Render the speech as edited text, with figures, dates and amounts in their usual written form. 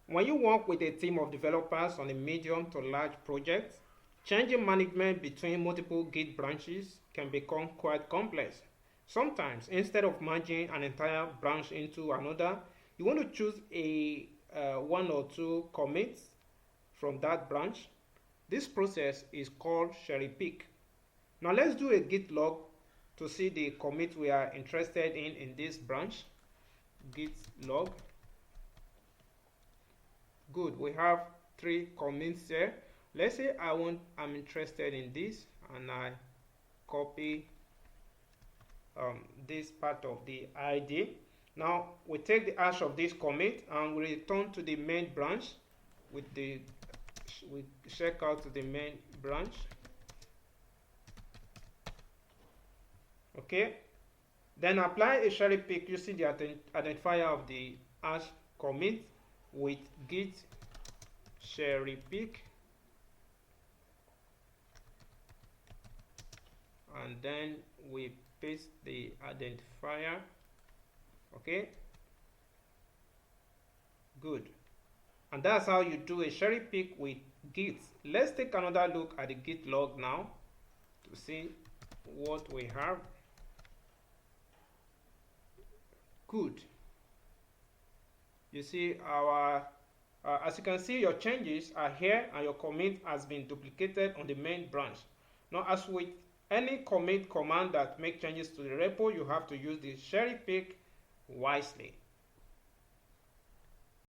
When you work with a team of developers on a medium to large project, changing management between multiple Git branches can become quite complex. Sometimes, instead of merging an entire branch into another, you want to choose a one or two commits from that branch. This process is called cherry pick. Now let's do a git log to see the commit we are interested in this branch. Git log. Good, we have 3 commits here. Let's say I'm interested in this, and I copy this part of the ID. Now we take the hash of this commit and we return to the main branch with we check out to the main branch. Okay, then apply a cherry pick using the identifier of the hash commit with git cherry pick, and then we paste the identifier. Okay, good. And that's how you do a cherry pick with Git. Let's take another look at the Git log now to see what we have. Good. You see our as you can see, your changes are here and your commit has been duplicated on the main branch. Now, as with any commit command that make changes to the repo, you have to use the cherry pick wisely.